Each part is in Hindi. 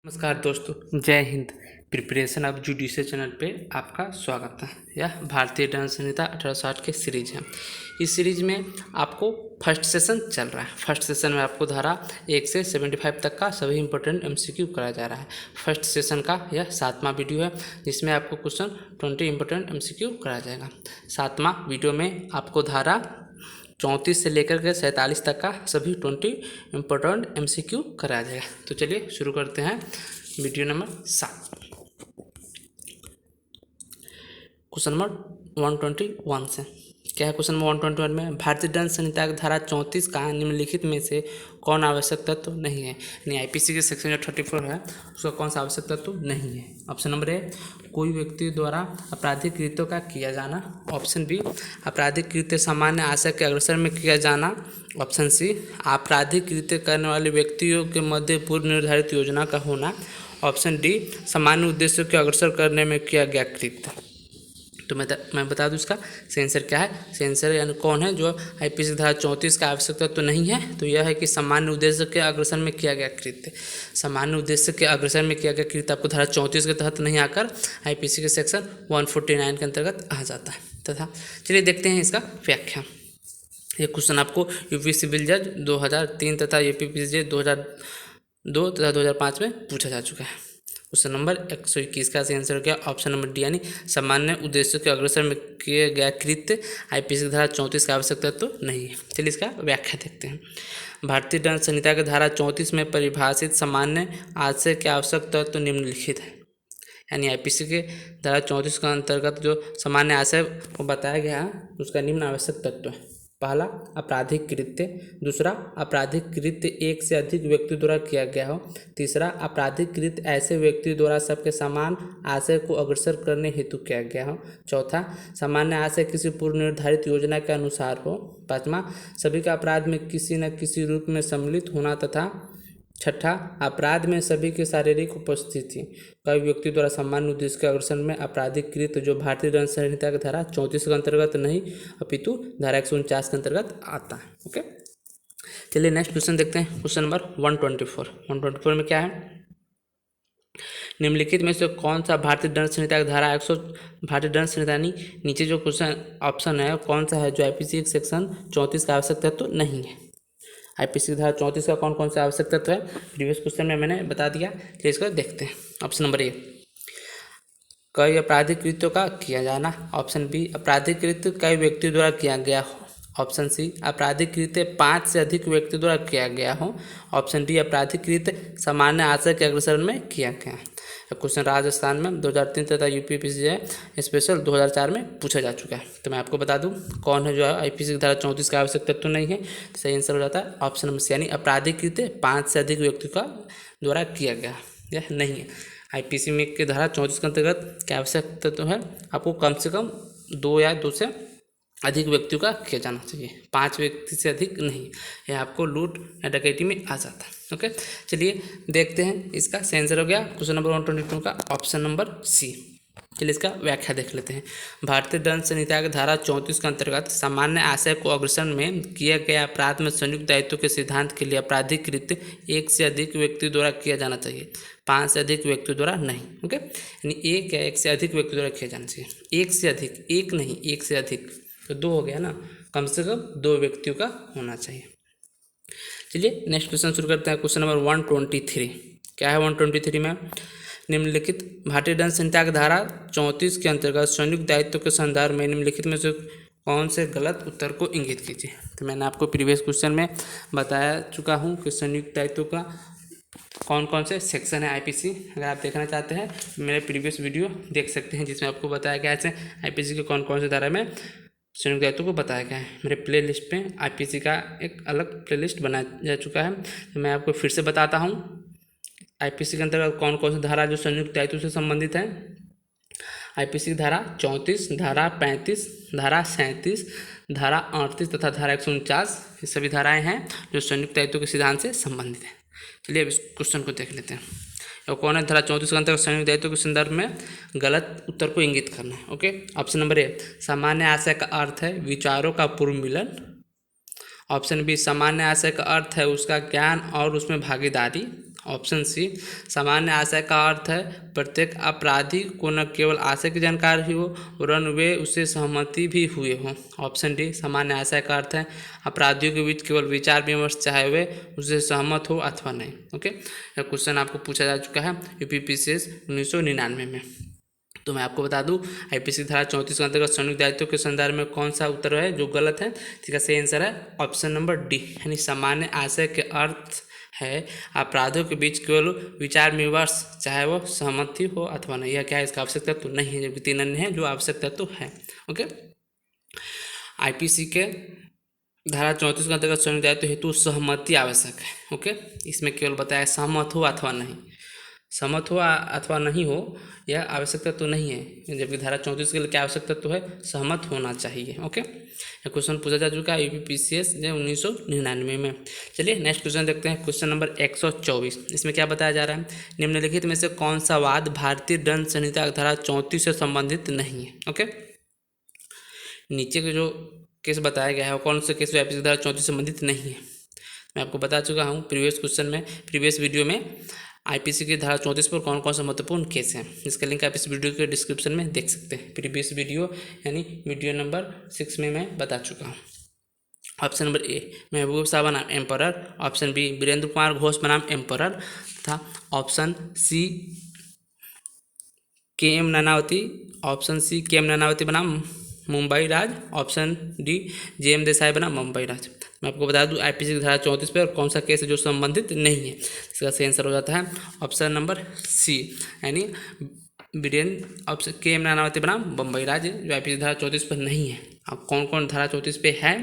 नमस्कार दोस्तों, जय Hind. Preparation of judicial channel पे आपका स्वागत है। यह भारतीय दंड संहिता 1860 के सीरीज है। इस सीरीज में आपको फर्स्ट सेशन चल रहा है। फर्स्ट सेशन में आपको धारा 1 से 75 तक का सभी इंपॉर्टेंट एमसीक्यू कराया जा रहा है। फर्स्ट सेशन का यह 7वां वीडियो है, जिसमें आपको क्वेश्चन 20 इंपॉर्टेंट एमसीक्यू कराया जाएगा। 7वां वीडियो में आपको धारा 34 से लेकर के 47 तक का सभी 20 इम्पोर्टेंट एमसीक्यू कराया जाएगा। तो चलिए शुरू करते हैं वीडियो नंबर 7। क्वेश्चन नंबर 121 से क्या है। क्वेश्चन नंबर 121 में भारतीय दंड संहिता की धारा 34 का निम्नलिखित में से कौन आवश्यक तत्व नहीं है। यानी आईपीसी के सेक्शन जो 34 है उसका कौन सा आवश्यक तत्व नहीं है। ऑप्शन नंबर ए, कोई व्यक्ति द्वारा आपराधिक कृत्यों का किया जाना। ऑप्शन बी, आपराधिक कृत्य सामान्य आशय के अग्रसर में किया जाना। ऑप्शन सी, आपराधिक कृत्य करने वाले व्यक्तियों के मध्य पूर्व निर्धारित योजना का होना। ऑप्शन डी, सामान्य उद्देश्यों के अग्रसर करने में किया गया कृत्य। तो मैं बता दूं इसका सेंसर क्या है। सेंसर यानी कौन है जो आईपीसी धारा 34 का आवश्यकता तो नहीं है, तो यह है कि सामान्य उद्देश्य के अग्रसर में किया गया कृत्य। सामान्य उद्देश्य के अग्रसर में किया गया कृत्य आपको धारा 34 के तहत नहीं आकर आईपीसी के सेक्शन 149 के अंतर्गत आ जाता है तथा चलिए देखते हैं इसका व्याख्या। ये क्वेश्चन आपको यूपी सिविल जज 2003 तथा यूपीपीसीजे 2002 तथा 2005 में पूछा जा चुका है। क्वेश्चन नंबर 121 का आंसर हो गया ऑप्शन नंबर डी, यानी सामान्य उद्देश्यों के अग्रसर में किए गया कृत्य आईपीसी धारा 34 का आवश्यकता तो नहीं है। चलिए इसका व्याख्या देखते हैं। भारतीय दंड संहिता के धारा 34 में परिभाषित सामान्य आशय के आवश्यक तत्व निम्नलिखित है। यानी आईपीसी के धारा 34 के अंतर्गत जो सामान्य आशय को बताया गया है उसका निम्न आवश्यक तत्व है। पहला, आपराधिक कृत्य। दूसरा, आपराधिक कृत्य एक से अधिक व्यक्ति द्वारा किया गया हो। तीसरा, आपराधिक कृत्य ऐसे व्यक्ति द्वारा सबके समान आशय को अग्रसर करने हेतु किया गया हो। चौथा, सामान्य आशय किसी पूर्व निर्धारित योजना के अनुसार हो। पाँचवा, सभी का अपराध में किसी न किसी रूप में सम्मिलित होना। तथा छठा, अपराध में सभी की शारीरिक उपस्थिति कई व्यक्ति द्वारा सामान्य उद्देश्य के अग्रसर में आपराधिक कृत्य जो भारतीय दंड संहिता की धारा 34 के अंतर्गत नहीं अपितु धारा 149 के अंतर्गत आता है। ओके, चलिए नेक्स्ट क्वेश्चन देखते हैं। क्वेश्चन नंबर 124 में क्या है। निम्नलिखित में से कौन सा भारतीय दंड संहिता की धारा 100 भारतीय दंड संहिता नीचे जो क्वेश्चन ऑप्शन है कौन सा है जो आईपीसी सेक्शन 34 का आवश्यक तत्व तो नहीं है। आईपीसी धारा 34 का कौन कौन सा आवश्यक तत्व है प्रीवियस क्वेश्चन में मैंने बता दिया। चलिए इसको देखते हैं। ऑप्शन नंबर ए, कई आपराधिक कृत्यों का किया जाना। ऑप्शन बी, आपराधिक कृत्य कई व्यक्ति द्वारा किया गया हो। ऑप्शन सी, आपराधिक कृत्य 5 से अधिक व्यक्ति द्वारा किया गया हो। ऑप्शन डी, आपराधिक कृत्य सामान्य आशय के अग्रसर में किया गया। क्वेश्चन राजस्थान में 2003 तथा यूपीपीसीजे स्पेशल 2004 में पूछा जा चुका है। तो मैं आपको बता दूं कौन है जो है आईपीसी की धारा 34 का आवश्यक तत्व नहीं है। सही आंसर हो जाता है ऑप्शन नंबर सी, यानी आपराधिक कृत्य 5 से अधिक व्यक्ति का द्वारा किया गया यह नहीं है। आईपीसी में की धारा 34 के अंतर्गत क्या आवश्यक तत्व है, आपको कम से कम 2 या 2 से अधिक व्यक्तियों का किया जाना चाहिए, 5 व्यक्ति से अधिक नहीं। यह आपको लूट या डकैती में आ जाता है। ओके, चलिए देखते हैं इसका आंसर हो गया क्वेश्चन नंबर 122 का ऑप्शन नंबर सी। चलिए इसका व्याख्या देख लेते हैं। भारतीय दंड संहिता की धारा 34 के अंतर्गत सामान्य आशय को अग्रसर में किया गया अपराध में संयुक्त दायित्व के सिद्धांत के लिए आपराधिक कृत्य 1 से अधिक व्यक्ति द्वारा किया जाना चाहिए, 5 से अधिक व्यक्ति द्वारा नहीं। ओके, यानी 1 या 1 से अधिक व्यक्ति द्वारा किया जाना चाहिए। 1 से अधिक, 1 नहीं 1 से अधिक, तो 2 हो गया ना, कम से कम 2 व्यक्तियों का होना चाहिए। चलिए नेक्स्ट क्वेश्चन शुरू करते हैं। क्वेश्चन नंबर 123 क्या है। 123 में निम्नलिखित भारतीय दंड संहिता की धारा 34 के अंतर्गत संयुक्त दायित्व के संदर्भ में निम्नलिखित में से कौन से गलत उत्तर को इंगित कीजिए। तो मैंने आपको प्रीवियस क्वेश्चन में बताया चुका हूँ कि संयुक्त दायित्व का कौन कौन से सेक्शन है आईपीसी। अगर आप देखना चाहते हैं मेरे प्रीवियस वीडियो देख सकते हैं, जिसमें आपको बताया गया है आईपीसी के कौन कौन से धारा में संयुक्त दायित्व को बताया गया है। मेरे प्ले लिस्ट पर आईपीसी का एक अलग प्ले लिस्ट बनाया जा चुका है। तो मैं आपको फिर से बताता हूँ आईपीसी के अंतर्गत कौन कौन सी धारा जो संयुक्त दायित्व से संबंधित है। आईपीसी की धारा 34, धारा 35, धारा 37, धारा 38 तथा धारा 149 ये सभी धाराएं हैं जो संयुक्त दायित्व के सिद्धांत से संबंधित है। चलिए अब इस क्वेश्चन को देख लेते हैं। और कौन है धारा 34 के अंतर्गत संयुक्त दायित्व के संदर्भ में गलत उत्तर को इंगित करना है। ओके, ऑप्शन नंबर ए, सामान्य आशय का अर्थ है विचारों का पूर्व मिलन। ऑप्शन बी, सामान्य आशय का अर्थ है उसका ज्ञान और उसमें भागीदारी। ऑप्शन सी, सामान्य आशय का अर्थ है प्रत्येक अपराधी को न केवल आशय की जानकारी हो वरन वे उससे सहमति भी हुए हों। ऑप्शन डी, सामान्य आशय का अर्थ है अपराधियों के बीच केवल विचार विमर्श चाहे वे उससे सहमत हो अथवा नहीं। ओके, यह क्वेश्चन आपको पूछा जा चुका है यूपीपीसीएस 1999 में। तो मैं आपको बता दूं आईपीसी धारा 34 के अंतर्गत संयुक्त दायित्व के संदर्भ में कौन सा उत्तर है जो गलत है। इसका सही आंसर है ऑप्शन नंबर डी, यानी सामान्य आशय के अर्थ है अपराधियों के बीच केवल विचार विमर्श चाहे वो सहमति हो अथवा नहीं। यह क्या है, इसका आवश्यक तत्व नहीं है, जबकि 3 अन्य है जो आवश्यक तत्व है। ओके, आईपीसी के धारा 34 के अंतर्गत संयुक्त दायित्व हेतु सहमति आवश्यक है। ओके, इसमें केवल बताया सहमत हो अथवा नहीं, सहमत हो अथवा नहीं हो यह आवश्यक तत्व तो नहीं है, जबकि धारा 34 के लिए क्या आवश्यक तत्व है, सहमत होना चाहिए। ओके, यह क्वेश्चन पूछा जा चुका है यूपीपीसीएस 1999 में। चलिए नेक्स्ट क्वेश्चन देखते हैं, क्वेश्चन नंबर 124। इसमें क्या बताया जा रहा है, निम्नलिखित में से कौन सा वाद भारतीय दंड संहिता धारा 34 से संबंधित नहीं है। ओके, नीचे के जो केस बताया गया है कौन से केस आईपीसी धारा 34 से संबंधित नहीं है। मैं आपको बता चुका हूँ प्रीवियस क्वेश्चन में, प्रीवियस वीडियो में आईपीसी की धारा 34 पर कौन कौन से महत्वपूर्ण केस हैं। इसका लिंक आप इस वीडियो के डिस्क्रिप्शन में देख सकते हैं। प्रीवियस वीडियो यानी वीडियो नंबर 6 में मैं बता चुका हूँ। ऑप्शन नंबर ए, महबूब शाह बनाम emperor. Option B, Virendra Kumar Ghosh बनाम एम्परर तथा option C, K M. Nanavati. Option C, K M. Nanavati बनाम मुंबई राज। Option D, J M. देसाई बनाम मुंबई राज। मैं आपको बता दूं आईपीसी की धारा 34 पर कौन सा केस है जो संबंधित नहीं है। इसका सही आंसर हो जाता है ऑप्शन नंबर सी, यानी वीरेंद्र, ऑप्शन के.एम. नानावती बनाम मुंबई राज जो आईपीसी धारा 34 पर नहीं है। अब कौन कौन धारा 34 पे है,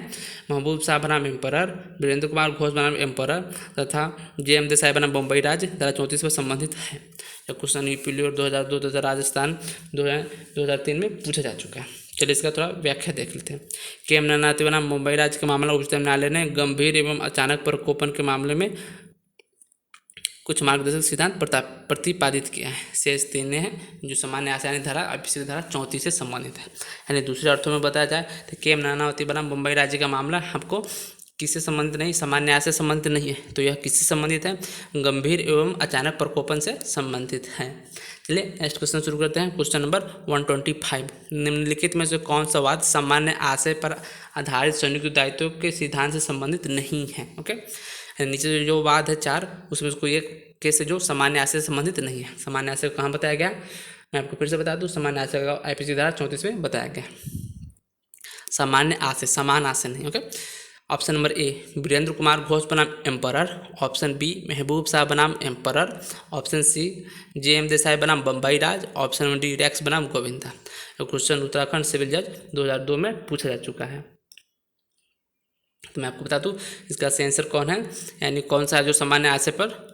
महबूब शाह बनाम एम्परर, वीरेंद्र कुमार घोष बनाम एम्परर तथा जे.एम. देसाई बनाम मुंबई राज धारा 34 पर संबंधित है। यह क्वेश्चन यूपी और 2002 तथा राजस्थान 2003 में पूछा जा चुका है। चलिए इसका थोड़ा व्याख्या देख लेते हैं। के.एम. नानावती बनाम मुंबई राज्य के मामला उच्चतम न्यायालय ने गंभीर एवं अचानक प्रकोपन के मामले में कुछ मार्गदर्शक सिद्धांत प्रतिपादित किया है। शेष 3 हैं जो सामान्य आशय धारा आईपीसी धारा 34 से संबंधित है। यानी दूसरे अर्थों में बताया जाए तो के.एम. नानावती बनाम मुंबई राज्य का मामला आपको किससे संबंधित नहीं, सामान्य आशय से संबंधित नहीं है, तो यह किससे संबंधित है, गंभीर एवं अचानक प्रकोपन से संबंधित है। चलिए नेक्स्ट क्वेश्चन शुरू करते हैं। क्वेश्चन नंबर 125, निम्नलिखित में से कौन सा वाद सामान्य आशय पर आधारित संयुक्त दायित्व के सिद्धांत से संबंधित नहीं है। ओके, नीचे जो वाद है 4 उसमें कोई एक केस है जो सामान्य आशय से संबंधित नहीं है। सामान्य आशय कहाँ बताया गया, मैं आपको फिर से बता दूं, सामान्य आशय का आईपीसी धारा 34 में बताया गया। सामान्य आशय, समान आशय नहीं। Okay, option number A, Virendra Kumar Ghosh बनाम emperor. Option B, Mahboob Shah बनाम emperor. Option C, J M. Desai बनाम Bombay Raj. Option D, Rex बनाम गोविंदा। क्वेश्चन उत्तराखंड सिविल जज 2002 में पूछा जा चुका है। तो मैं आपको बता दूं इसका सही आंसर कौन है, यानी कौन सा है जो सामान्य आशय पर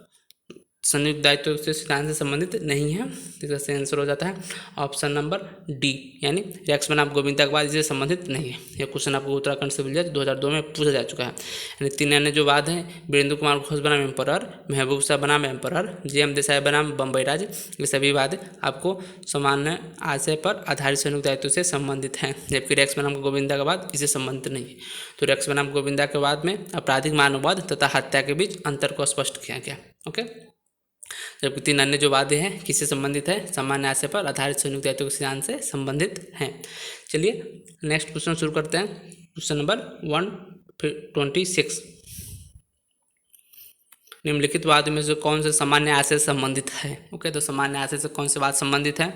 संयुक्त दायित्व से सिद्धांत से संबंधित नहीं है। इसका सही आंसर हो जाता है ऑप्शन नंबर डी, यानी रेक्स बनाम गोविंदा के बाद इससे संबंधित नहीं है। यह क्वेश्चन आपको उत्तराखंड सिविल जज 2002 में पूछा जा चुका है। यानी 3 अन्य जो वाद हैं, वीरेंद्र कुमार घोष बनाम एम्परर, महबूब शाह बनाम एम्परर, जे.एम. देसाई बनाम बम्बई राज, ये सभी वाद आपको सामान्य आशय पर आधारित संयुक्त दायित्व से संबंधित हैं, जबकि रेक्स बनाम गोविंदा का वाद इससे संबंधित नहीं है। तो रेक्स बनाम गोविंदा के वाद में आपराधिक मानववाद तथा हत्या के बीच अंतर को स्पष्ट किया गया। ओके, जबकि 3 अन्य जो वादे हैं किससे संबंधित है, सामान्य आशय पर आधारित संयुक्त दायित्व के सिद्धांत से संबंधित हैं। चलिए नेक्स्ट क्वेश्चन शुरू करते हैं। क्वेश्चन नंबर 126, निम्नलिखित वाद में से कौन से सामान्य आशय से संबंधित है। ओके, तो सामान्य आशय से कौन से वाद संबंधित है।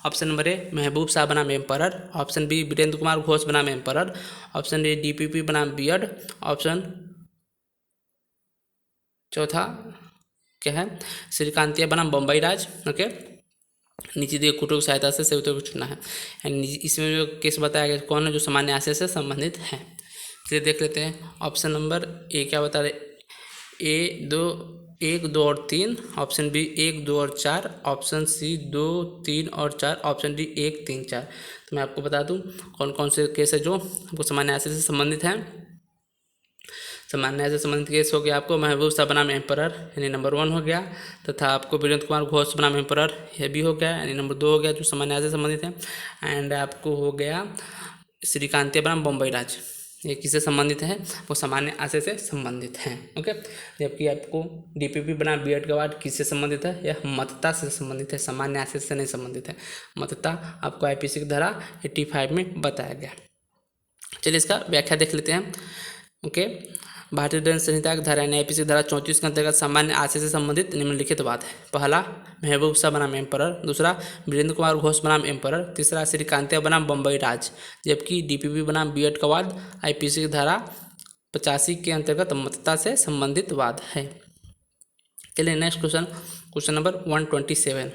ऑप्शन नंबर ए, महबूब शाह बनाम emperor. Option B, Virendra Kumar Ghosh बनाम एम्परर। ऑप्शन डी, डीपीपी बनाम बियड। ऑप्शन चौथा क्या है, श्रीकांतिया बनाम बम्बई राज। ओके, नीचे दिए कूटों की सहायता से सही उत्तर को चुना है। इसमें जो केस बताया गया कौन है जो सामान्य आशय से संबंधित है, इसे देख लेते हैं। ऑप्शन नंबर ए क्या बता रहे, ए 1, 2 और 3। ऑप्शन बी 1, 2 और 4। ऑप्शन सी 2, 3 और 4। Option D 1, 3, 4। तो मैं आपको बता दूं कौन कौन से केस है जो आपको सामान्य आशय से संबंधित हैं। सामान्य आशय से संबंधित केस हो गया आपको महबूब शाह बनाम एम्परर, यानी नंबर 1 हो गया, तथा आपको वीरेंद्र कुमार घोष बनाम एम्परर, यह भी हो गया, यानी नंबर 2 हो गया जो सामान्य आशय से संबंधित है। एंड आपको हो गया श्रीकांतिया बनाम बम्बई राज, ये किससे संबंधित है, वो सामान्य आशय से संबंधित हैं। ओके, जबकि आपको डीपीपी बनाम बीएड का वार्ड किससे संबंधित है, यह मतता से संबंधित है, सामान्य आशय से नहीं संबंधित है। मतता आपको आईपीसी की धारा 85 में बताया गया। चलिए इसका व्याख्या देख लेते हैं। ओके, भारतीय दंड संहिता की धारा आईपीसी की धारा 34 के अंतर्गत सामान्य आशय से संबंधित निम्नलिखित बात है। पहला, महबूब शाह बनाम एम्परर। दूसरा, वीरेंद्र कुमार घोष बनाम एम्परर। तीसरा, श्री कांतिया बनाम बम्बई राज। जबकि डीपीपी बनाम बीएड का वाद आईपीसी की धारा 85 के अंतर्गत मतता से संबंधित वाद है। चलिए नेक्स्ट क्वेश्चन नंबर 127।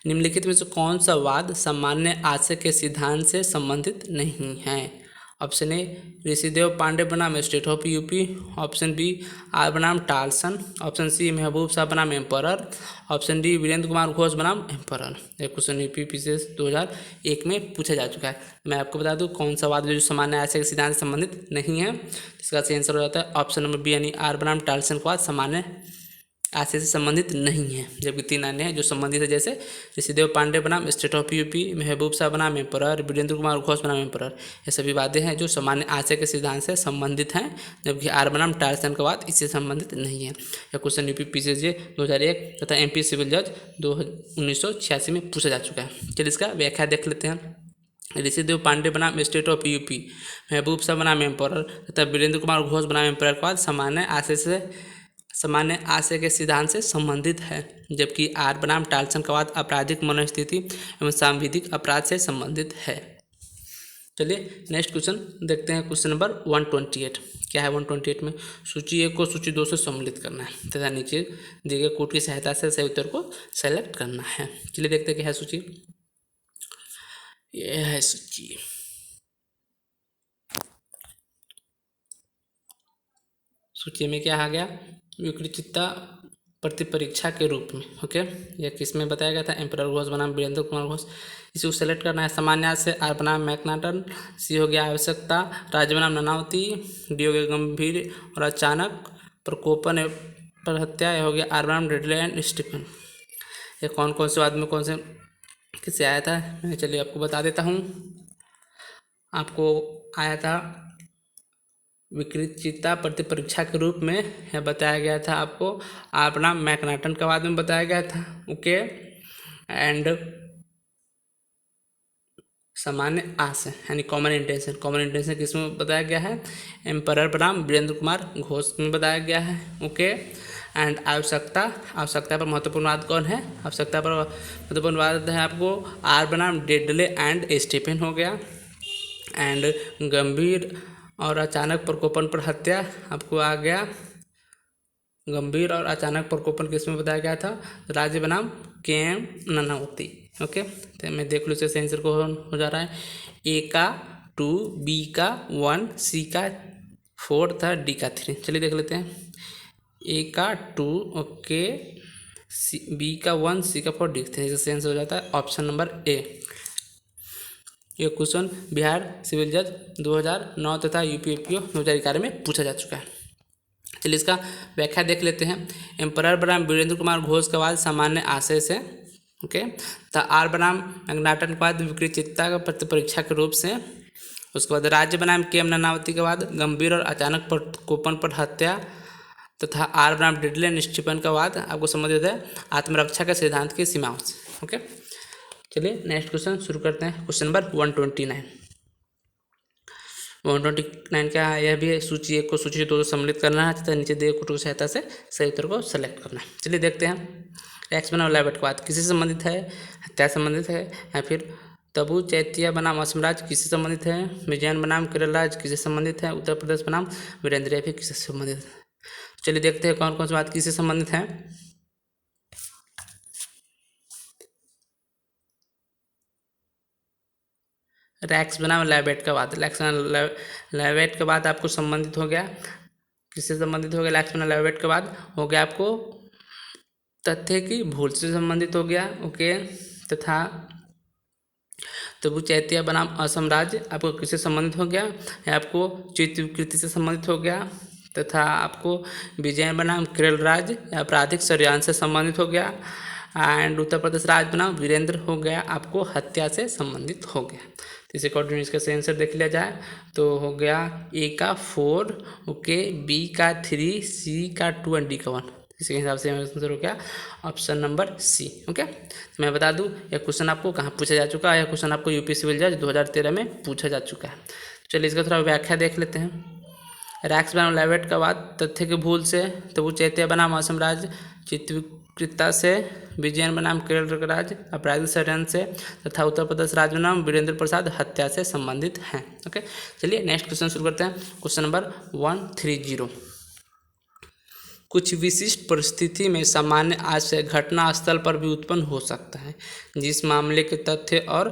निम्नलिखित में से कौन सा वाद सामान्य आशय के सिद्धांत से संबंधित नहीं है। ऑप्शन ए, ऋषिदेव पांडे बनाम state of UP. Option B, R बनाम Tolson. Option C, Mahboob Shah बनाम emperor. Option D, Virendra Kumar Ghosh बनाम एम्परर। यह क्वेश्चन यूपीपीसीएस 2001 में पूछा जा चुका है। मैं आपको बता दूं कौन सा वाद जो सामान्य आशय के सिद्धांत से संबंधित नहीं है। इसका सही आंसर हो जाता है ऑप्शन नंबर बी, यानी आर बनाम टालसन का वाद सामान्य आशय से संबंधित नहीं है। जबकि 3 अन्य हैं जो संबंधित है, जैसे ऋषिदेव पांडे बनाम स्टेट ऑफ यूपी, महबूब शाह बनाम एम्परर, वीरेंद्र कुमार घोष बनाम एम्परर। ये सभी वादे हैं जो सामान्य आशय के सिद्धांत से संबंधित हैं, जबकि आर बनाम टालसन का वाद इससे संबंधित नहीं है। यह क्वेश्चन यूपीपीसीएस 2001 तथा एमपी सिविल जज 1986 में पूछा जा चुका है। चलिए इसका व्याख्या देख लेते हैं। ऋषिदेव पांडे बनाम स्टेट ऑफ यूपी, महबूब शाह बनाम एम्परर तथा वीरेंद्र कुमार घोष बनाम एम्परर का वाद सामान्य आशय के सिद्धांत से संबंधित है, जबकि आर बनाम टालसन का वाद आपराधिक मनोस्थिति एवं सांविधिक अपराध से संबंधित है। चलिए नेक्स्ट क्वेश्चन देखते हैं। क्वेश्चन नंबर 128 क्या है। 128 में सूची 1 को सूची 2 से सम्मिलित करना है तथा नीचे दिए गए कोड की सहायता से सही उत्तर को सेलेक्ट करना है। चलिए देखते हैं क्या है सूची। यह है सूची। सूची में क्या आ गया, विकृचिता प्रतिपरीक्षा के रूप में। ओके, यह किस में बताया गया था, एम्परर घोष बनाम वीरेंद्र कुमार घोष। इसी को सेलेक्ट करना है। सामान्य आशय, आर बनाम मैकनाटन। सी हो गया आवश्यकता, राज्य बनाम नानावती। डी हो गया गंभीर और अचानक प्रकोपन पर हत्या। यह हो गया आर बनाम डेडले एंड स्टीफन। ये कौन कौन से वाद में कौन से किससे आया था, मैं चलिए आपको बता देता हूँ। आपको आया था विकृचिता प्रतिपरीक्षा के रूप में, यह बताया गया था आपको आर बनाम मैकनाटन का वाद में बताया गया था। ओके, एंड सामान्य आशय यानी कॉमन इंटेंशन किसमें बताया गया है, एम्परर बनाम वीरेंद्र कुमार घोष में बताया गया है। ओके, एंड आवश्यकता पर महत्वपूर्ण वाद कौन है, आवश्यकता पर महत्वपूर्ण वाद है आपको आर बनाम डेडले एंड स्टीफन हो गया। एंड गंभीर और अचानक प्रकोपन पर हत्या आपको आ गया, गंभीर और अचानक प्रकोपन किसमें बताया गया था, राज्य बनाम केएम नानावती। ओके, तो मैं देख लूँ इससे आंसर को हो जा रहा है। ए का 2, बी का 1, सी का 4 था, डी का 3। चलिए देख लेते हैं। ए का 2, ओके, बी का 1, सी का 4, डी का 3। इससे आंसर हो जाता है ऑप्शन नंबर ए। यह क्वेश्चन बिहार सिविल जज 2009 तथा यूपीएपीओ 2011 में पूछा जा चुका है। चलिए इसका व्याख्या देख लेते हैं। एम्परर बनाम वीरेंद्र कुमार घोष का वाद सामान्य आशय से, ओके, तो आर बनाम मैकनाटन का वाद विकृचिता का प्रतिपरीक्षा के रूप से। उसके बाद राज्य बनाम केएम नानावती के वाद गंभीर और अचानक प्रकोपन पर हत्या तथा आर बनाम डेडले एंड स्टीफन का वाद आपको संबंधित है आत्मरक्षा के सिद्धांत की सीमाओं से। ओके, चलिए नेक्स्ट क्वेश्चन शुरू करते हैं। क्वेश्चन नंबर 129 क्या है, यह भी है सूची 1 को सूची 2 से सम्मिलित करना है तथा नीचे दिए कोड की सहायता से सही उत्तर को सेलेक्ट करना है। चलिए देखते हैं। एक्स बनाम लैबेट का वाद किससे संबंधित है, हत्या संबंधित है, या फिर तबू चैतिया बनाम असम राज्य किससे संबंधित है, विजयन बनाम केरल राज्य किससे संबंधित है, उत्तर प्रदेश बनाम वीरेंद्र भी किससे संबंधित है। चलिए देखते हैं कौन कौन सी बात किससे संबंधित है। रैक्स बनाम लैबेट का वाद, लैबेट के बाद आपको संबंधित हो गया, किससे संबंधित हो गया, लैक्स बनाम लैबेट के बाद हो गया आपको तथ्य की भूल से संबंधित हो गया। ओके, तथा तबू चैतिया बनाम असम राज्य आपको किससे संबंधित हो गया, आपको चित्त विकृति से संबंधित हो गया, तथा आपको विजय बनाम केरल राज्य आपराधिक षड्यंत्र से संबंधित हो गया। एंड उत्तर प्रदेश राज्य बनाम वीरेंद्र हो गया आपको हत्या से संबंधित हो गया। तो इस अकॉर्डिंग इसका सही आंसर देख लिया जाए तो हो गया ए का 4, ओके, बी का 3, सी का 2 एंड डी का 1। इसके हिसाब से आंसर हो गया ऑप्शन नंबर सी। ओके, तो मैं बता दूं यह क्वेश्चन आपको कहाँ पूछा जा चुका है। यह क्वेश्चन आपको यूपी सिविल जज 2013 में पूछा जा चुका है। चलिए इसका थोड़ा व्याख्या देख लेते हैं। रैक्स बनाम लैवेट का बाद तथ्य की भूल से तो वो चैत्य बनाम असम राज्य, चित्रकृता से विजयन बनाम केरल राज्य, अपराधी षड्यंत्र से तथा उत्तर प्रदेश राज्य बनाम वीरेंद्र प्रसाद हत्या से संबंधित हैं। ओके, चलिए नेक्स्ट क्वेश्चन शुरू करते हैं। Question number 130। कुछ विशिष्ट परिस्थिति में सामान्य आशय घटना स्थल पर भी उत्पन्न हो सकता है जिस मामले के तथ्य और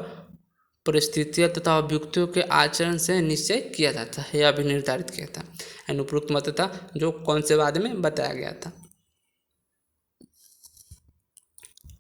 परिस्थितियाँ तथा अभियुक्तों के आचरण से निश्चय किया जाता है या भी निर्धारित किया था। अनुपयुक्त मत था जो कौन से वाद में बताया गया था।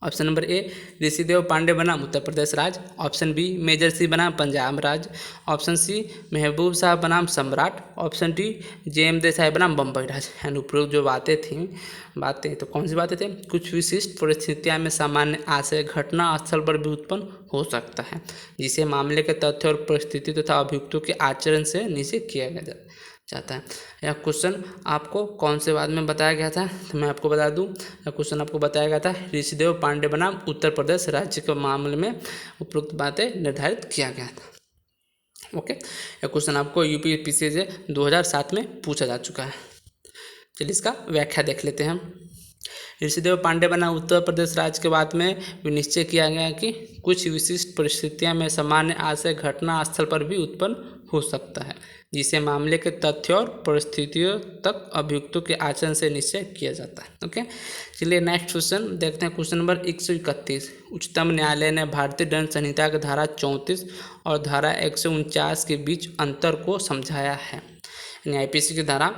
Option number A Rishidev Pandey बनाम उत्तर प्रदेश राज्य, ऑप्शन बी मेजर सिंह बनाम पंजाब राज्य, ऑप्शन सी महबूब साहब बनाम सम्राट, ऑप्शन डी जे.एम. देसाई बनाम बम्बई राज्य। अनुपयुक्त जो बातें तो कौन सी बातें थे? कुछ विशिष्ट परिस्थितियां में सामान्य आशय घटना स्थल पर भी उत्पन्न हो सकता है जिसे मामले के तथ्य और परिस्थिति तथा अभियुक्तों के आचरण से निश्चित किया गया जाता है। यह क्वेश्चन आपको कौन से वाद में बताया गया था? तो मैं आपको बता दूं, यह क्वेश्चन आपको बताया गया था ऋषिदेव पांडे बनाम उत्तर प्रदेश राज्य के मामले में उपरोक्त बातें निर्धारित किया गया था। ओके, यह क्वेश्चन आपको यूपीपीएससी से 2007 में पूछा जा चुका है। चलिए इसका व्याख्या देख लेते हैं। ऋषिदेव पांडे बनाम उत्तर प्रदेश राज्य के बाद में निश्चय किया गया कि कुछ विशिष्ट परिस्थितियां में सामान्य आशय घटना स्थल पर भी उत्पन्न हो सकता है जिसे मामले के तथ्य और परिस्थितियों तक अभियुक्तों के आचरण से निश्चय किया जाता है। ओके, चलिए नेक्स्ट क्वेश्चन देखते हैं। Question number 131। उच्चतम न्यायालय ने भारतीय दंड संहिता की धारा 34 और धारा 149 के बीच अंतर को समझाया है। यानी आईपीसी की धारा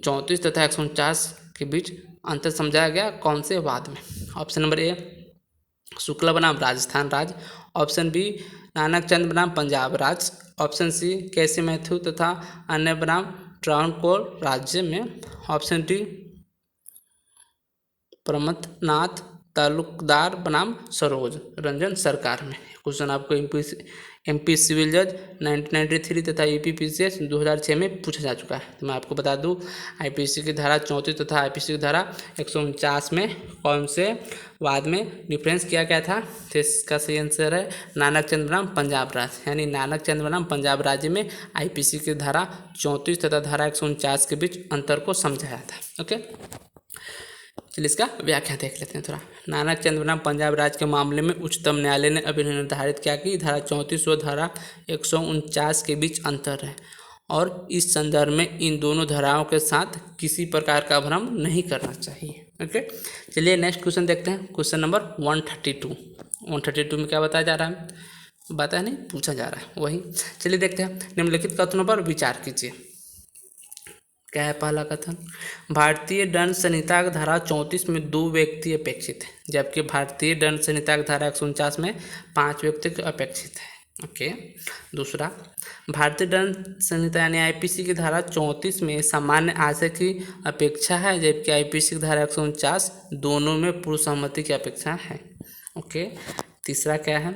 34 तथा 149 के बीच अंतर समझाया गया कौन से वाद में? ऑप्शन नंबर ए शुक्ला बनाम राजस्थान राज्य, ऑप्शन बी नानक चंद बनाम पंजाब राज्य, ऑप्शन सी केसी मैथ्यू तथा अन्य बनाम ट्रावणकोर राज्य में, ऑप्शन डी प्रमथनाथ तालुकदार बनाम सरोज रंजन सरकार में। क्वेश्चन आपको एमपी सिविल जज 1993 तथा यूपीपीसीएस 2006 में पूछा जा चुका है। तो मैं आपको बता दूं आईपीसी की धारा 34 तथा आईपीसी की धारा 149 में कौन से वाद में डिफरेंस किया गया था? तो इसका सही आंसर है नानक चंद बनाम पंजाब राज्य। यानी नानक चंद बनाम पंजाब राज्य में आईपीसी की धारा 34 तथा धारा 149 के बीच अंतर को समझाया था। ओके, चलिए इसका व्याख्या देख लेते हैं थोड़ा। नानक चंद बनाम पंजाब राज्य के मामले में उच्चतम न्यायालय ने अभी निर्धारित किया कि धारा 34 और धारा 149 के बीच अंतर है और इस संदर्भ में इन दोनों धाराओं के साथ किसी प्रकार का भ्रम नहीं करना चाहिए। ओके, चलिए नेक्स्ट क्वेश्चन देखते हैं। क्वेश्चन नंबर 132 में क्या बताया जा रहा है? बताया नहीं, पूछा जा रहा है वही। चलिए देखते हैं। निम्नलिखित कथनों पर विचार कीजिए। क्या है पहला कथन? भारतीय दंड संहिता की धारा 34 में 2 व्यक्ति अपेक्षित है जबकि भारतीय दंड संहिता की धारा 149 में 5 व्यक्ति अपेक्षित है। ओके, दूसरा, भारतीय दंड संहिता यानी आईपीसी की धारा 34 में सामान्य आशय की अपेक्षा है जबकि आईपीसी की धारा 149 दोनों में पूर्व सहमति की अपेक्षा है। ओके, तीसरा क्या है?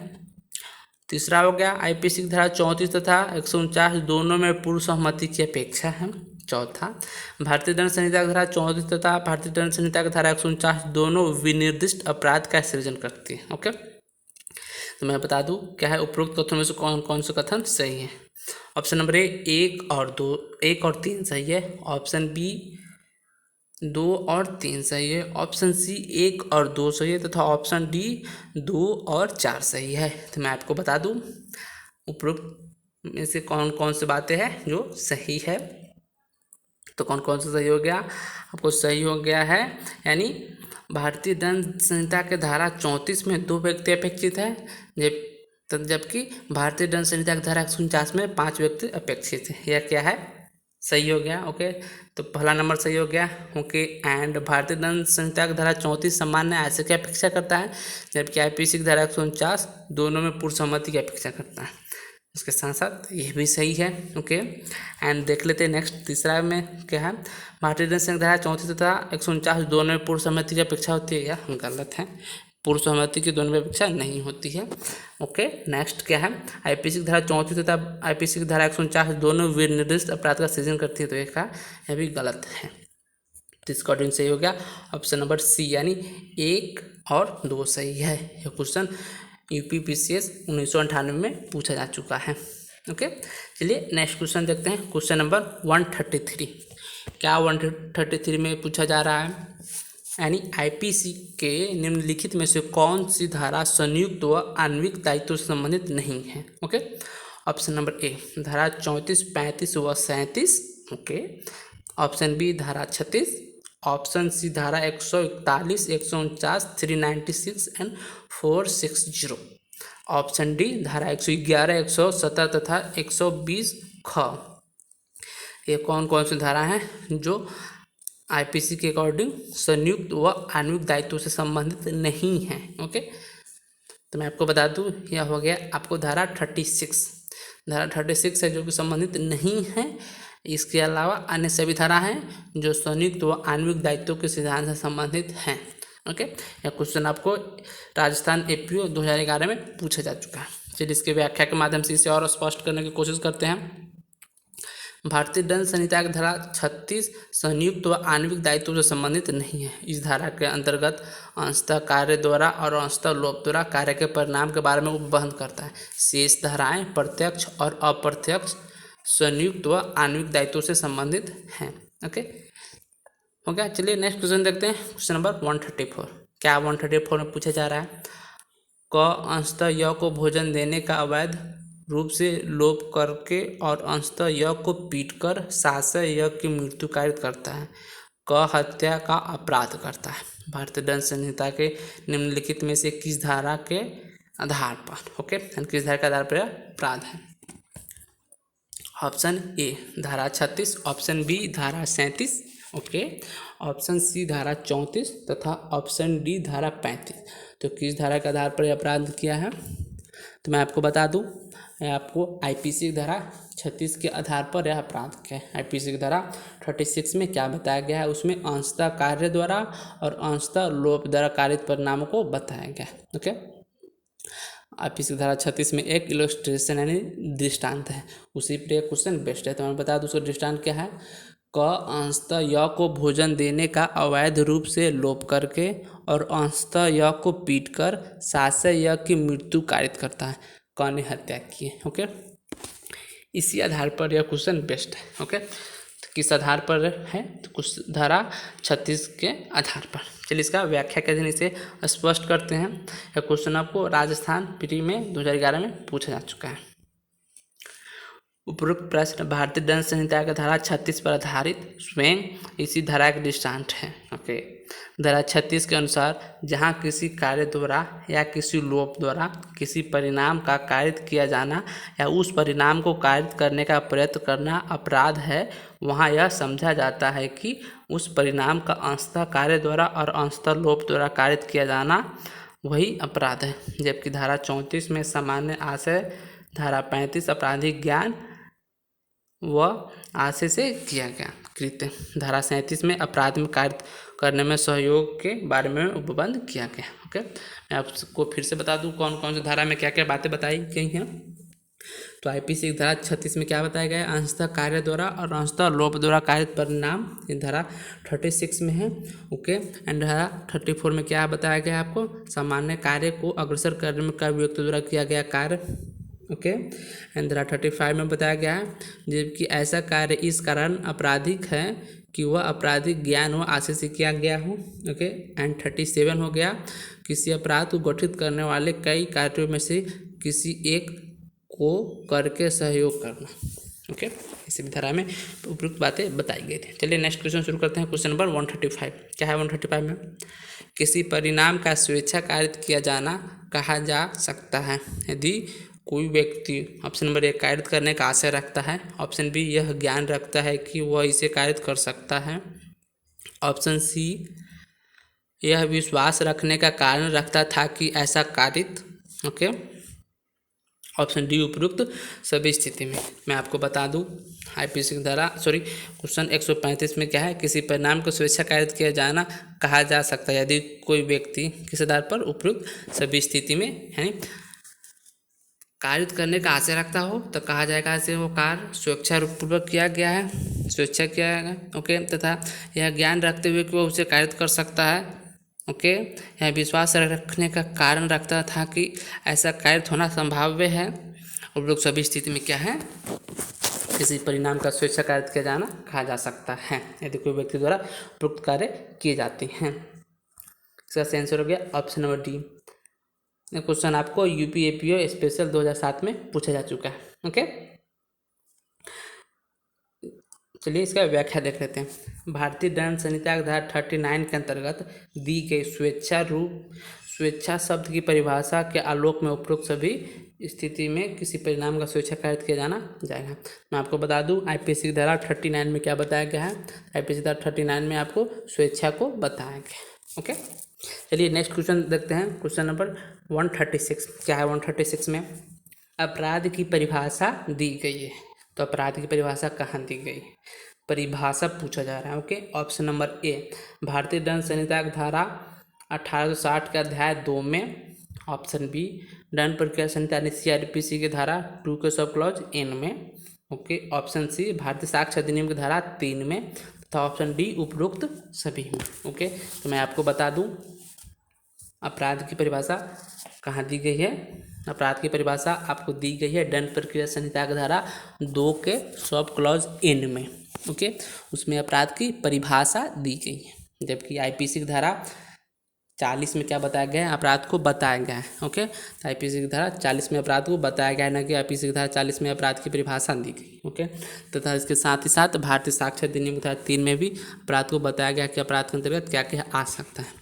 तीसरा हो गया आईपीसी की धारा 34 तथा 149 दोनों में पूर्व सहमति की अपेक्षा है। चौथा, भारतीय दंड संहिता की धारा 34 तथा भारतीय दंड संहिता की धारा 149 दोनों विनिर्दिष्ट अपराध का सृजन करती है। ओके, तो मैं बता दूं क्या है उपरोक्त कथनों में से कौन कौन से कथन सही है? ऑप्शन नंबर ए 1 और 3 सही है, ऑप्शन बी 2 और 3 सही है, ऑप्शन सी 1 और 2 सही है तथा ऑप्शन डी 2 और 4 सही है। तो मैं आपको बता दूं उपरोक्त में से कौन कौन से बातें हैं जो सही है। तो कौन कौन सा सही हो गया? आपको सही हो गया है यानी भारतीय दंड संहिता के धारा 34 में 2 व्यक्ति अपेक्षित है जबकि भारतीय दंड संहिता की धारा 149 में 5 व्यक्ति अपेक्षित है। यह क्या है? सही हो गया। ओके, तो पहला नंबर सही हो गया। ओके, एंड भारतीय दंड संहिता की धारा 34 सामान्य आशय की अपेक्षा करता है जबकि आईपीसी की धारा 149 दोनों में पूर्व सहमति की अपेक्षा करता है। इसके साथ साथ ये भी सही है। ओके, एंड देख लेते हैं नेक्स्ट तीसरा में क्या है। भारतीय दंड संहिता धारा 34 तथा 149 दोनों में पूर्व सहमति की अपेक्षा होती है, या गलत है, पूर्व सहमति की दोनों में अपेक्षा नहीं होती है। ओके, नेक्स्ट क्या है, आईपीसी की धारा 34 तथा आईपीसी की धारा 149 दोनों निर्दिष्ट अपराध का सृजन करती है, तो यह भी गलत है। तो इसका ऑर्डिंग सही हो गया ऑप्शन नंबर सी, यानी 1 और 2 सही है। यह क्वेश्चन यूपीपीसीएस 1998 में पूछा जा चुका है। ओके, चलिए नेक्स्ट क्वेश्चन देखते हैं। क्वेश्चन नंबर 133, क्या 133 में पूछा जा रहा है, यानी आईपीसी के निम्नलिखित में से कौन सी धारा संयुक्त व आणविक दायित्व से संबंधित नहीं है। ओके, ऑप्शन नंबर ए धारा 34, 35 व 37। ओके, ऑप्शन बी धारा 36, ऑप्शन सी धारा 141, 149, 396 एंड 460, ऑप्शन डी धारा 111, 117 तथा 120 ख। ये कौन कौन सी धारा हैं जो आईपीसी के अकॉर्डिंग संयुक्त व आणविक दायित्व से संबंधित नहीं हैं। ओके, तो मैं आपको बता दूं, यह हो गया आपको धारा 36, धारा 36 है जो कि संबंधित नहीं है। इसके अलावा अन्य सभी धारा हैं जो संयुक्त व आणविक दायित्व के सिद्धांत से संबंधित हैं। ओके, यह क्वेश्चन आपको राजस्थान एपीओ 2011 में पूछा जा चुका है। चलिए इसके व्याख्या के माध्यम से इसे और स्पष्ट करने की कोशिश करते हैं। भारतीय दंड संहिता की धारा 36 संयुक्त व आणविक दायित्व से संबंधित नहीं है। इस धारा के अंतर्गत अंशतः कार्य द्वारा और अंशतः लोप द्वारा कार्य के परिणाम के बारे में उपबंध करता है। शेष धाराएं प्रत्यक्ष और अप्रत्यक्ष संयुक्त व आणविक दायित्व से संबंधित हैं। ओके, हो गया। चलिए नेक्स्ट क्वेश्चन देखते हैं। क्वेश्चन नंबर 134, क्या 134 में पूछा जा रहा है, क अंशतः य को भोजन देने का अवैध रूप से लोप करके और अंशतः य को पीटकर शासय य की मृत्यु कारित करता है। क हत्या का अपराध करता है। भारतीय दंड संहिता के निम्नलिखित में से किस धारा के आधार पर, ओके, किस धारा के आधार पर अपराध है। ऑप्शन ए धारा 36, ऑप्शन बी धारा 37, ओके, ऑप्शन सी धारा 34 तथा ऑप्शन डी धारा 35। तो किस धारा के आधार पर अपराध किया है, तो मैं आपको बता दूं, आपको आईपीसी की धारा 36 के आधार पर यह अपराध किया है। आईपीसी की धारा 36 में क्या बताया गया है, उसमें अंशतः कार्य द्वारा और अंशतः लोप द्वारा कारित परिणामों को बताया गया है। ओके, आईपीसी की धारा 36 में एक इलस्ट्रेशन यानी दृष्टांत है, उसी पर एक क्वेश्चन बेस्ट है। तो मैं बता दूं उसका दृष्टांत क्या है, क अंशतः य को भोजन देने का अवैध रूप से लोप करके और अंशतः य को पीटकर शासय य की मृत्यु कारित करता है। क ने हत्या की है। ओके, इसी आधार पर यह क्वेश्चन बेस्ट है। ओके, तो किस आधार पर है, तो कुछ धारा 36 के आधार पर। चलिए इसका व्याख्या के दिन इसे स्पष्ट करते हैं। यह क्वेश्चन आपको राजस्थान प्री में 2011 में पूछा जा चुका है। उपरोक्त प्रश्न भारतीय दंड संहिता की धारा 36 पर आधारित स्वयं इसी धारा के दृष्टांत है। ओके, धारा 36 के अनुसार जहां किसी कार्य द्वारा या किसी लोप द्वारा किसी परिणाम का कारित किया जाना या उस परिणाम को कारित करने का प्रयत्न करना अपराध है, वहां यह समझा जाता है कि उस परिणाम का अंशतः कार्य द्वारा और अंशतः लोप द्वारा कारित किया जाना वही अपराध है। जबकि धारा 34 में सामान्य आशय, धारा 35 आपराधिक ज्ञान व आशय से किया गया कृत्य, धारा 37 में अपराध में कार्य करने में सहयोग के बारे में उपबंध किया गया। ओके, मैं आपको फिर से बता दूं कौन कौन सी धारा में क्या क्या बातें बताई गई हैं। तो आईपीसी की धारा 36 में क्या बताया गया है, अंशतः कार्य द्वारा और अंशतः लोप द्वारा कारित परिणाम, ये धारा 36 में है। ओके, एंड धारा 34 में क्या बताया गया है आपको, सामान्य कार्य को अग्रसर करने में कई व्यक्ति द्वारा किया गया कार्य। ओके, एंड धारा 35 में बताया गया है जबकि ऐसा कार्य इस कारण आपराधिक है कि वह आपराधिक ज्ञान व आशय से किया गया हो। ओके, एंड 37 हो गया किसी अपराध को गठित करने वाले कई कार्यों में से किसी एक को करके सहयोग करना। ओके, इसी धारा में उपयुक्त बातें बताई गई थी। चलिए नेक्स्ट क्वेश्चन शुरू करते हैं। क्वेश्चन नंबर 135, क्या है 135 में, किसी परिणाम का स्वेच्छा कारित किया जाना कहा जा सकता है यदि कोई व्यक्ति ऑप्शन नंबर 1 कारित करने का आशय रखता है, ऑप्शन बी यह ज्ञान रखता है कि वह इसे कारित कर सकता है, ऑप्शन सी यह विश्वास रखने का कारण रखता था कि ऐसा कारित, ओके, ऑप्शन डी उपरोक्त सभी स्थिति में। मैं आपको बता दूं आईपीसी की धारा क्वेश्चन 135 में क्या है, किसी परिणाम को स्वेच्छा कायरत किया जाना कहा जा सकता है यदि कोई व्यक्ति किस आधार पर उपरोक्त सभी स्थिति में यानी कारित करने का आशय रखता हो तो कहा जाएगा ऐसे वो कार्य स्वेच्छापूर्वक किया गया है, स्वेच्छा किया गया, ओके, तथा यह ज्ञान रखते हुए कि वो उसे कारित कर सकता है, ओके, यह विश्वास रखने का कारण रखता था कि ऐसा कारित होना संभाव्य है। उपरोक्त सभी स्थिति में क्या है, किसी परिणाम का स्वेच्छा कारित किया जाना कहा जा सकता है यदि कोई व्यक्ति द्वारा उपरोक्त कार्य किए जाते हैं। इसका सही आंसर हो गया ऑप्शन नंबर डी। क्वेश्चन आपको यूपीएपीओ स्पेशल 2007 में पूछा जा चुका है, ओके। चलिए इसका व्याख्या देख लेते हैं। भारतीय दंड संहिता की धारा 39 के अंतर्गत दी गई स्वेच्छा शब्द की परिभाषा के आलोक में उपरोक्त सभी स्थिति में किसी परिणाम का स्वेच्छा कारित किया जाना जाएगा। मैं आपको बता दूं आईपीसी की धारा 39 में क्या बताया गया है, आईपीसी धारा 39 में आपको स्वेच्छा को बताया गया, ओके। चलिए नेक्स्ट क्वेश्चन देखते हैं, क्वेश्चन नंबर 136। क्या है 136 में, अपराध की परिभाषा दी गई है। तो अपराध की परिभाषा कहाँ दी गई, परिभाषा पूछा जा रहा है, ओके। ऑप्शन नंबर ए भारतीय दंड संहिता की धारा 1860 के अध्याय 2 में, ऑप्शन बी दंड प्रक्रिया संहिता यानी सीआरपीसी की धारा 2 के सब क्लॉज एन में, ओके। ऑप्शन सी भारतीय साक्ष्य अधिनियम की धारा 3 में, तथा ऑप्शन डी उपरोक्त सभी में, ओके। तो मैं आपको बता दूं अपराध की परिभाषा कहाँ दी गई है। अपराध की परिभाषा आपको दी गई है दंड प्रक्रिया संहिता की धारा 2 के सब क्लॉज एन में, ओके। उसमें अपराध की परिभाषा दी गई है, जबकि आईपीसी की धारा 40 में क्या बताया गया है, अपराध को बताया गया है, ओके। तो आईपीसी की धारा 40 में अपराध को बताया गया है, न कि आईपीसी की धारा 40 में अपराध की परिभाषा दी गई, ओके। तथा इसके साथ ही साथ भारतीय साक्ष्य अधिनियम की धारा 3 में भी अपराध को बताया गया कि अपराध के अंतर्गत क्या क्या आ सकता है।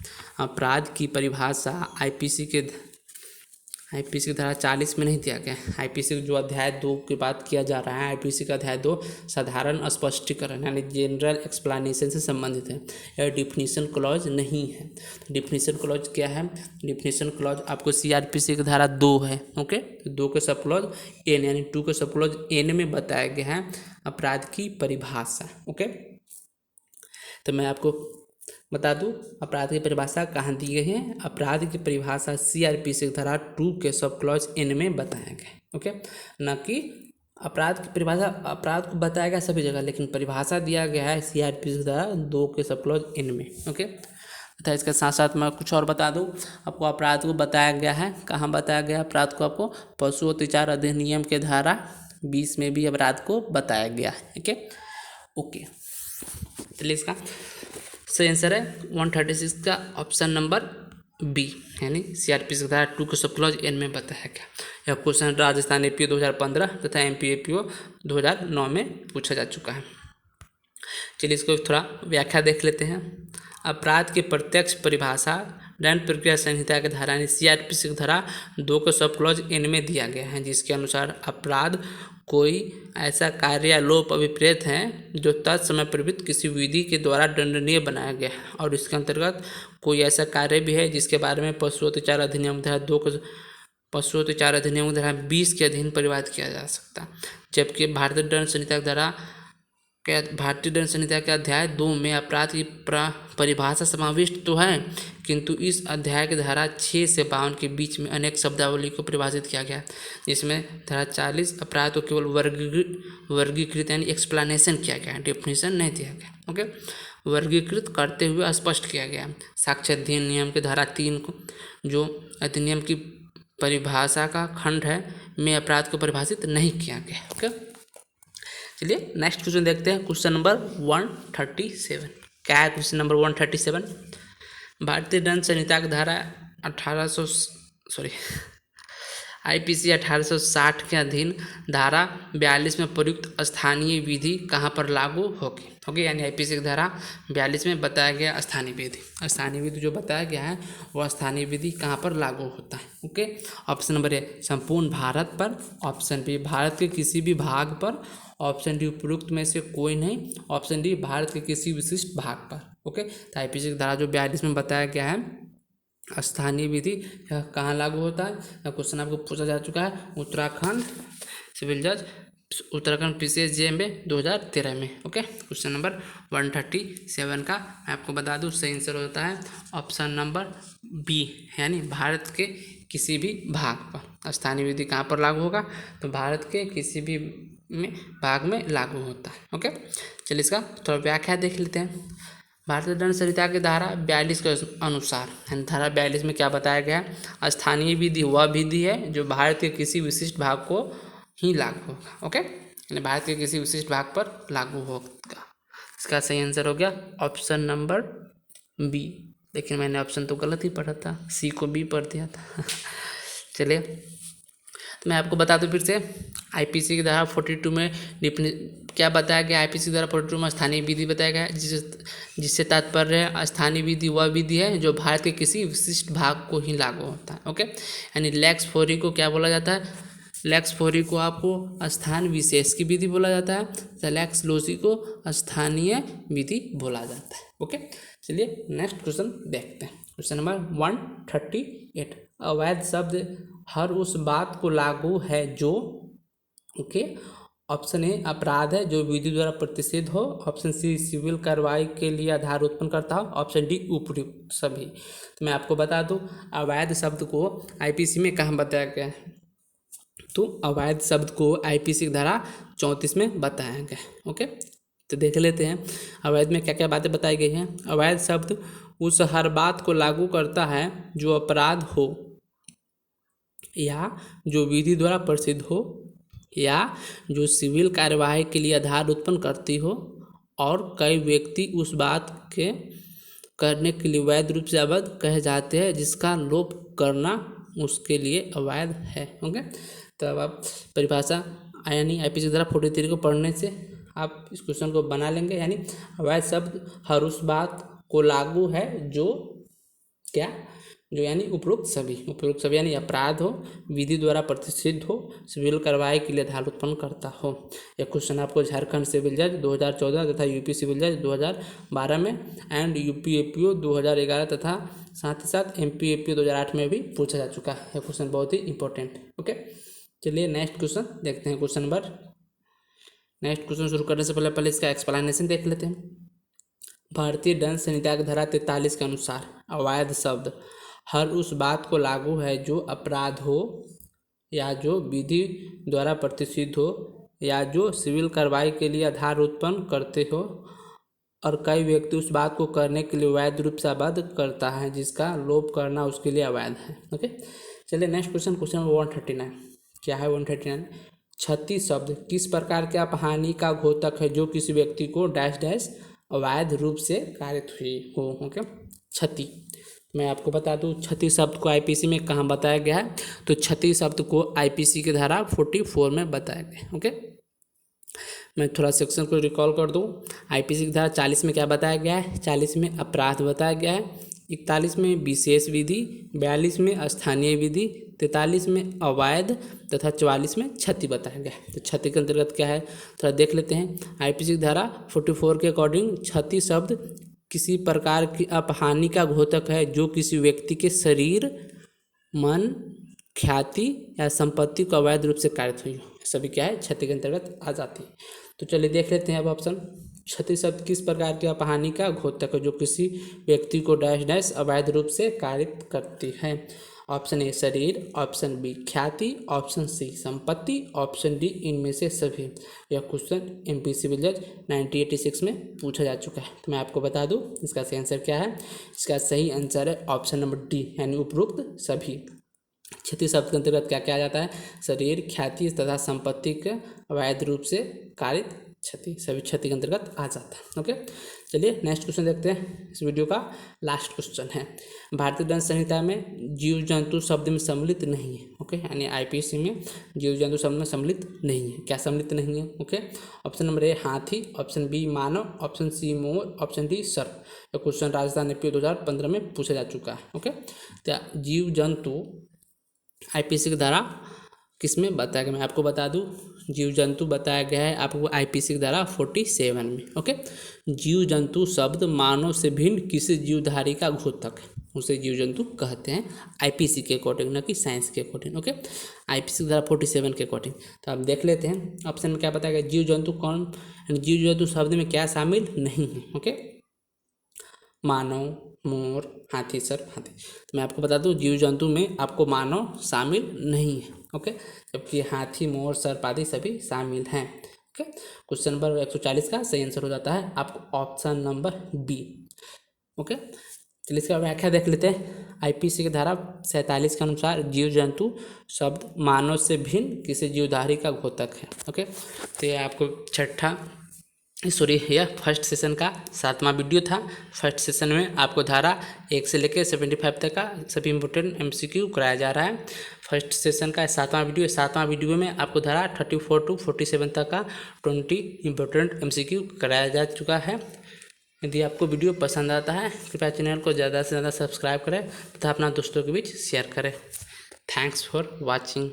अपराध की परिभाषा आईपीसी की धारा 40 में नहीं दिया गया है। आईपीसी जो अध्याय 2 की बात किया जा रहा है, आईपीसी का अध्याय 2 साधारण स्पष्टीकरण यानी जनरल एक्सप्लेनेशन से संबंधित है, यह डिफिनीशन क्लॉज नहीं है। डिफिनीशन क्लॉज क्या है, डिफिनीशन क्लॉज आपको सीआरपीसी की धारा 2 है, ओके। 2 के सब क्लॉज एन यानी 2 के सब क्लॉज एन में बताया गया है अपराध की परिभाषा, ओके। तो मैं आपको बता दूं अपराध की परिभाषा कहाँ दी गई है, अपराध की परिभाषा सीआरपीसी की धारा 2 के सब क्लॉज एन में बताया गया, ओके। न कि अपराध की परिभाषा अपराध को बताया गया सभी जगह, लेकिन परिभाषा दिया गया है सीआरपीसी की धारा 2 के सब क्लॉज एन में, ओके। तथा इसके साथ साथ मैं कुछ और बता दूं आपको, अपराध को बताया गया है कहाँ बताया गया अपराध को, आपको पशु अत्याचार अधिनियम के धारा 20 में भी अपराध को बताया गया है, ओके ओके। चलिए इसका सही आंसर है 136 का ऑप्शन नंबर बी यानी सीआरपीसी की धारा 2 के सब क्लॉज एन में बताया गया। यह क्वेश्चन राजस्थान एपीओ 2015 तथा एमपी एपीओ 2009 में पूछा जा चुका है। चलिए इसको थोड़ा व्याख्या देख लेते हैं। अपराध की प्रत्यक्ष परिभाषा दंड प्रक्रिया संहिता की धारा यानी सीआरपीसी की धारा 2 के सब क्लॉज एन में दिया गया है, जिसके अनुसार अपराध कोई ऐसा कार्य या लोप अभिप्रेत है जो तत्समय प्रवृत्त किसी विधि के द्वारा दंडनीय बनाया गया है, और इसके अंतर्गत कोई ऐसा कार्य भी है जिसके बारे में पशु अत्याचार अधिनियम धारा 2 के पशु अत्याचार अधिनियम धारा 20 के अधीन परिवाद किया जा सकता है। जबकि भारतीय दंड संहिता धारा भारतीय दंड संहिता के अध्याय 2 में अपराध की परिभाषा समाविष्ट तो है, किंतु इस अध्याय की धारा 6 से 52 के बीच में अनेक शब्दावली को परिभाषित किया गया, जिसमें धारा 40 अपराध को केवल वर्गीकृत यानी एक्सप्लेनेशन किया गया, डेफिनेशन नहीं दिया गया, ओके। वर्गीकृत करते हुए स्पष्ट किया गया। साक्ष्य अधिनियम की धारा 3 को जो अधिनियम की परिभाषा का खंड है में अपराध को परिभाषित नहीं किया गया, ओके। चलिए नेक्स्ट क्वेश्चन देखते हैं, क्वेश्चन नंबर 137। क्या है क्वेश्चन नंबर 137? भारतीय दंड संहिता की धारा आईपीसी 1860 के अधीन धारा 42 में प्रयुक्त स्थानीय विधि कहाँ पर लागू होगी, ओके। यानी आईपीसी की धारा 42 में बताया गया स्थानीय विधि जो बताया गया है वह स्थानीय विधि कहाँ पर लागू होता है, ओके। ऑप्शन नंबर ए संपूर्ण भारत पर, ऑप्शन बी भारत के किसी भी भाग पर, ऑप्शन डी उपरोक्त में से कोई नहीं, ऑप्शन डी भारत के किसी विशिष्ट भाग पर, ओके। तो आईपीसी की धारा जो 42 में बताया गया है स्थानीय विधि यह कहाँ लागू होता है? यह क्वेश्चन आपको पूछा जा चुका है उत्तराखंड सिविल जज, उत्तराखंड PCS JM में 2013 में। ओके, क्वेश्चन नंबर 137 का मैं आपको बता दूं सही आंसर होता है ऑप्शन नंबर बी, यानी भारत के किसी भी भाग पर स्थानीय विधि कहाँ पर लागू होगा? तो भारत के किसी भी में भाग में लागू होता है। ओके, चलिए इसका थोड़ा व्याख्या देख लेते हैं। भारतीय दंड संहिता की धारा 42 के अनुसार, यानी धारा 42 में क्या बताया गया है? स्थानीय विधि वह विधि है जो भारत के किसी विशिष्ट भाग को ही लागू होगा। ओके, यानी भारत के किसी विशिष्ट भाग पर लागू होगा। इसका सही आंसर हो गया ऑप्शन नंबर बी, लेकिन मैंने ऑप्शन तो गलत ही पढ़ा था, सी को बी पढ़ दिया था। चलिए तो मैं आपको बता दूं फिर से, IPC की धारा 42 में क्या बताया गया? IPC की धारा 42 में स्थानीय विधि बताया गया है, जिससे तात्पर्य है स्थानीय विधि वह विधि है जो भारत के किसी विशिष्ट भाग को ही लागू होता है। ओके, यानी लेक्स फोरी को क्या बोला जाता है? लेक्स फोरी को आपको स्थान विशेष की विधि बोला जाता है, तो लेक्स लोसी को स्थानीय विधि बोला जाता है। ओके, चलिए नेक्स्ट क्वेश्चन देखते हैं। क्वेश्चन नंबर 138, अवैध शब्द हर उस बात को लागू है जो, ओके, ऑप्शन ए अपराध है जो विधि द्वारा प्रतिषिद्ध हो, ऑप्शन सी सिविल कार्रवाई के लिए आधार उत्पन्न करता हो, ऑप्शन डी उपयुक्त सभी। तो मैं आपको बता दूं अवैध शब्द को IPC में कहाँ बताया गया है? तो अवैध शब्द को IPC की धारा 34 में बताया गया। ओके, तो देख लेते हैं अवैध में क्या क्या बातें बताई गई हैं। अवैध शब्द उस हर बात को लागू करता है जो अपराध हो या जो विधि द्वारा प्रसिद्ध हो या जो सिविल कार्यवाही के लिए आधार उत्पन्न करती हो और कई व्यक्ति उस बात के करने के लिए वैध रूप से अवैध कहे जाते हैं जिसका लोप करना उसके लिए अवैध है। ओके, तो अब आप परिभाषा यानी IPC की धारा 43 को पढ़ने से आप इस क्वेश्चन को बना लेंगे। यानी अवैध शब्द हर उस बात को लागू है जो क्या, जो यानी उपरोक्त सभी यानी अपराध हो, विधि द्वारा प्रतिषिद्ध हो, सिविल कार्रवाई के लिए आधार उत्पन्न करता हो। यह क्वेश्चन आपको झारखंड सिविल जज 2014 तथा UP सिविल जज 2012 में एंड UP-APO 2011 तथा साथ ही साथ MP-APO 2008 में भी पूछा जा चुका है। यह क्वेश्चन बहुत ही इंपॉर्टेंट। ओके, चलिए नेक्स्ट क्वेश्चन देखते हैं। नेक्स्ट क्वेश्चन शुरू करने से पहले इसका एक्सप्लेनेशन देख लेते हैं। भारतीय दंड संहिता की धारा 43 के अनुसार अवैध शब्द हर उस बात को लागू है जो अपराध हो या जो विधि द्वारा प्रतिषिद्ध हो या जो सिविल कार्रवाई के लिए आधार उत्पन्न करते हो और कई व्यक्ति उस बात को करने के लिए वैध रूप से अवैध करता है जिसका लोप करना उसके लिए अवैध है। ओके, चलिए नेक्स्ट क्वेश्चन नंबर 139 क्या है? 139 क्षति शब्द किस प्रकार के अपहानि का घोतक है जो किसी व्यक्ति को डैश डैश अवैध रूप से कारित हुई हो। ओके, क्षति मैं आपको बता दूं क्षति शब्द को IPC में कहाँ बताया गया है? तो क्षति शब्द को IPC की धारा 44 में बताया गया। ओके, मैं थोड़ा सेक्शन को रिकॉल कर दूं। IPC की धारा 40 में क्या बताया गया है? 40 में अपराध बताया गया है, 41 में विशेष विधि, 42 में स्थानीय विधि, 43 में अवैध तथा 44 में क्षति बताया गया है। तो क्षति के अंतर्गत क्या है थोड़ा देख लेते हैं। IPC की धारा 44 के अकॉर्डिंग क्षति शब्द किसी प्रकार की अपहानि का घोतक है जो किसी व्यक्ति के शरीर, मन, ख्याति या संपत्ति को अवैध रूप से कारित हुई हो, सभी क्या है क्षति के अंतर्गत आ जाती है। तो चलिए देख लेते हैं अब ऑप्शन। क्षति शब्द किस प्रकार की अपहानि का घोतक है जो किसी व्यक्ति को डैश डैश अवैध रूप से कारित करती है। ऑप्शन ए शरीर, ऑप्शन बी ख्याति, ऑप्शन सी संपत्ति, ऑप्शन डी इनमें से सभी। यह क्वेश्चन MP सिविल जज 1986 में पूछा जा चुका है। तो मैं आपको बता दूं इसका सही आंसर क्या है। इसका सही आंसर है ऑप्शन नंबर डी, यानी उपरोक्त सभी। क्षति शब्द के अंतर्गत क्या क्या आ जाता है? शरीर, ख्याति तथा संपत्ति के अवैध रूप से कारित क्षति, सभी क्षति के अंतर्गत आ जाता है। ओके, चलिए नेक्स्ट क्वेश्चन देखते हैं। इस वीडियो का लास्ट क्वेश्चन है, भारतीय दंड संहिता में जीव जंतु शब्द में सम्मिलित नहीं है। ओके, यानी IPC में जीव जंतु शब्द में सम्मिलित नहीं है। क्या सम्मिलित नहीं है? ओके, ऑप्शन नंबर ए हाथी, ऑप्शन बी मानव, ऑप्शन सी मोर, ऑप्शन डी सर्प। यह क्वेश्चन राजस्थान AP 2015 में पूछा जा चुका है। ओके, तो जीव जंतु IPC की धारा किसमें बताया गया, मैं आपको बता दूं, जीव जंतु बताया गया है आपको आईपीसी की धारा 47 में। ओके, जीव जंतु शब्द मानव से भिन्न किसी जीवधारी का घोतक है, उसे जीव जंतु कहते हैं आईपीसी के अकॉर्डिंग, न कि साइंस के अकॉर्डिंग। ओके, आईपीसी की धारा 47 के अकॉर्डिंग। तो आप देख लेते हैं ऑप्शन में क्या बताया गया, जीव जंतु कौन, जीव जंतु शब्द में क्या शामिल नहीं है। ओके, मानव, मोर, हाथी, सर्प, हाथी। तो मैं आपको बता दूं जीव जंतु में आपको मानव शामिल नहीं है। ओके, जबकि हाथी, मोर, सर्प आदि सभी शामिल हैं। ओके, क्वेश्चन नंबर 140 का सही आंसर हो जाता है आपको ऑप्शन नंबर बी। ओके, चलिए इसका व्याख्या देख लेते हैं। आईपीसी की धारा 47 के अनुसार जीव जंतु शब्द मानव से भिन्न किसी जीवधारी का घोतक है। ओके, तो ये आपको छठा सॉरी यह फर्स्ट सेशन का 7वां वीडियो था। फर्स्ट सेशन में आपको धारा 1 से लेकर 75 तक का सभी इंपॉर्टेंट एमसीक्यू कराया जा रहा है। फर्स्ट सेशन का 7वां वीडियो, 7वां वीडियो में आपको धारा 34 to 47 तक का 20 इंपॉर्टेंट एमसीक्यू कराया जा चुका है। यदि आपको वीडियो पसंद आता है कृपया चैनल को ज़्यादा से ज़्यादा सब्सक्राइब करें तथा अपना दोस्तों के बीच शेयर करें। Thanks for watching.